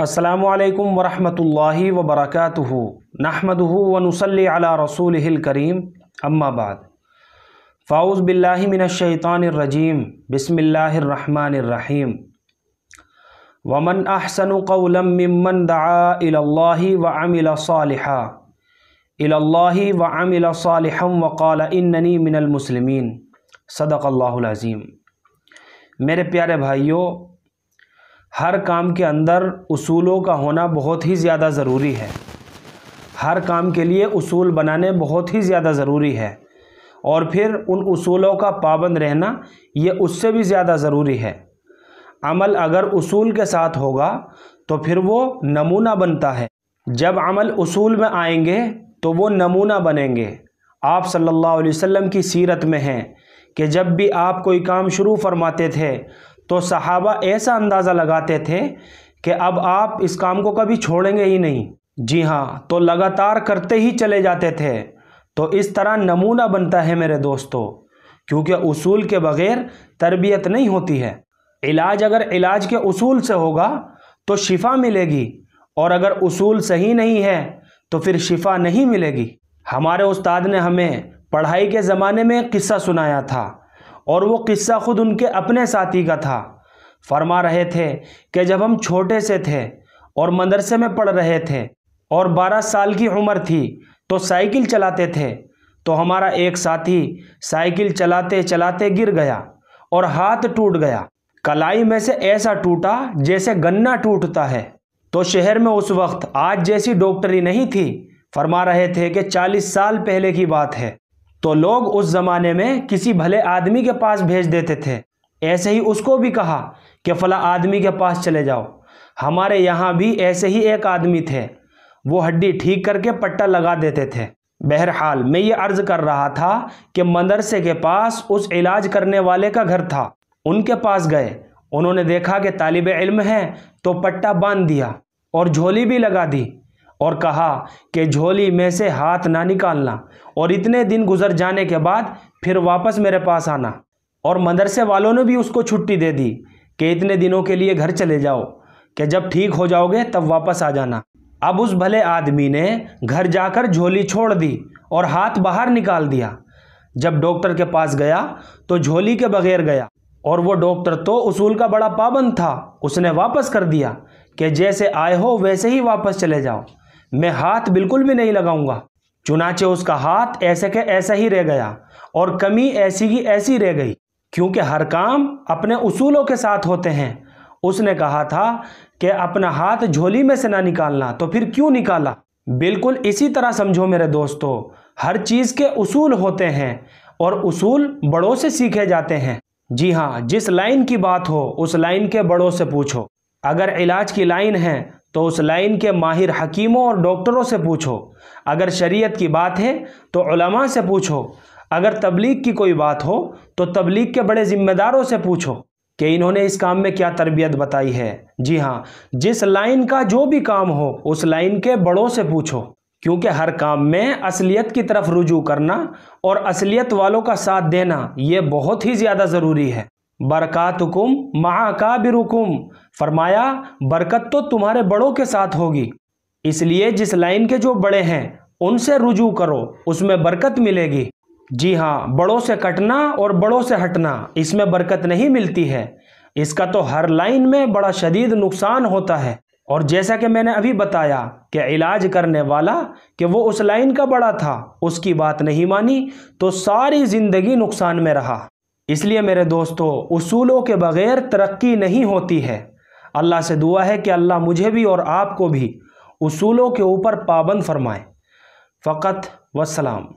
अस्सलामु अलैकुम वरहमतुल्लाहि वबरकातुहू नहमदुहू व नुसल्ली अला रसूलिहिल करीम अम्मा बाद फ़ाऊज़ु बिल्लाहि मिनश शैतानिर रजीम बिस्मिल्लाहिर रहमानिर रहीम वमन अहसनु क़ौलन मिम्मन दआ इलल्लाहि व अमिल सालिहन व क़ाल इन्ननी मिनल मुस्लिमीन सदक़ल्लाहुल अज़ीम। मेरे प्यारे भाइयों, हर काम के अंदर उसूलों का होना बहुत ही ज़्यादा ज़रूरी है। हर काम के लिए उसूल बनाने बहुत ही ज़्यादा ज़रूरी है और फिर उन उसूलों का पाबंद रहना ये उससे भी ज़्यादा ज़रूरी है। अमल अगर उसूल के साथ होगा तो फिर वो नमूना बनता है। जब अमल उसूल में आएंगे तो वो नमूना बनेंगे। आप सल्लल्लाहु अलैहि वसल्लम की सीरत में हैं कि जब भी आप कोई काम शुरू फरमाते थे तो सहाबा ऐसा अंदाज़ा लगाते थे कि अब आप इस काम को कभी छोड़ेंगे ही नहीं। जी हाँ, तो लगातार करते ही चले जाते थे। तो इस तरह नमूना बनता है मेरे दोस्तों, क्योंकि उसूल के बग़ैर तरबियत नहीं होती है। इलाज अगर इलाज के उसूल से होगा तो शिफा मिलेगी, और अगर उसूल सही नहीं है तो फिर शिफा नहीं मिलेगी। हमारे उस्ताद ने हमें पढ़ाई के ज़माने में एक किस्सा सुनाया था, और वो किस्सा ख़ुद उनके अपने साथी का था। फरमा रहे थे कि जब हम छोटे से थे और मदरसे में पढ़ रहे थे और 12 साल की उम्र थी तो साइकिल चलाते थे, तो हमारा एक साथी साइकिल चलाते चलाते गिर गया और हाथ टूट गया। कलाई में से ऐसा टूटा जैसे गन्ना टूटता है। तो शहर में उस वक्त आज जैसी डॉक्टरी नहीं थी। फरमा रहे थे कि 40 साल पहले की बात है। तो लोग उस ज़माने में किसी भले आदमी के पास भेज देते थे। ऐसे ही उसको भी कहा कि फ़ला आदमी के पास चले जाओ। हमारे यहाँ भी ऐसे ही एक आदमी थे, वो हड्डी ठीक करके पट्टा लगा देते थे। बहरहाल मैं ये अर्ज़ कर रहा था कि मदरसे के पास उस इलाज करने वाले का घर था। उनके पास गए, उन्होंने देखा कि तालिब इल्म है तो पट्टा बांध दिया और झोली भी लगा दी और कहा कि झोली में से हाथ ना निकालना, और इतने दिन गुजर जाने के बाद फिर वापस मेरे पास आना। और मदरसे वालों ने भी उसको छुट्टी दे दी कि इतने दिनों के लिए घर चले जाओ, कि जब ठीक हो जाओगे तब वापस आ जाना। अब उस भले आदमी ने घर जाकर झोली छोड़ दी और हाथ बाहर निकाल दिया। जब डॉक्टर के पास गया तो झोली के बगैर गया, और वो डॉक्टर तो उसूल का बड़ा पाबंद था। उसने वापस कर दिया कि जैसे आए हो वैसे ही वापस चले जाओ, मैं हाथ बिल्कुल भी नहीं लगाऊंगा। चुनाचे उसका हाथ ऐसे के ऐसा ही रह गया और कमी ऐसी की ऐसी रह गई, क्योंकि हर काम अपने उसूलों के साथ होते हैं। उसने कहा था कि अपना हाथ झोली में से ना निकालना, तो फिर क्यों निकाला। बिल्कुल इसी तरह समझो मेरे दोस्तों, हर चीज़ के उसूल होते हैं और उसूल बड़ों से सीखे जाते हैं। जी हाँ, जिस लाइन की बात हो उस लाइन के बड़ों से पूछो। अगर इलाज की लाइन है तो उस लाइन के माहिर हकीमों और डॉक्टरों से पूछो। अगर शरीयत की बात है तो उलमा से पूछो। अगर तबलीग की कोई बात हो तो तबलीग के बड़े ज़िम्मेदारों से पूछो कि इन्होंने इस काम में क्या तरबियत बताई है। जी हाँ, जिस लाइन का जो भी काम हो उस लाइन के बड़ों से पूछो, क्योंकि हर काम में असलियत की तरफ रुजू करना और असलियत वालों का साथ देना ये बहुत ही ज़्यादा ज़रूरी है। बरकातुकुम मआ काबिरुकुम, फरमाया बरकत तो तुम्हारे बड़ों के साथ होगी। इसलिए जिस लाइन के जो बड़े हैं उनसे रुजू करो, उसमें बरकत मिलेगी। जी हाँ, बड़ों से कटना और बड़ों से हटना, इसमें बरकत नहीं मिलती है। इसका तो हर लाइन में बड़ा शदीद नुकसान होता है। और जैसा कि मैंने अभी बताया कि इलाज करने वाला कि वो उस लाइन का बड़ा था, उसकी बात नहीं मानी तो सारी ज़िंदगी नुकसान में रहा। इसलिए मेरे दोस्तों, उसूलों के बग़ैर तरक्की नहीं होती है। अल्लाह से दुआ है कि अल्लाह मुझे भी और आपको भी उसूलों के ऊपर पाबंद फरमाए। फ़क़त वस्सलाम।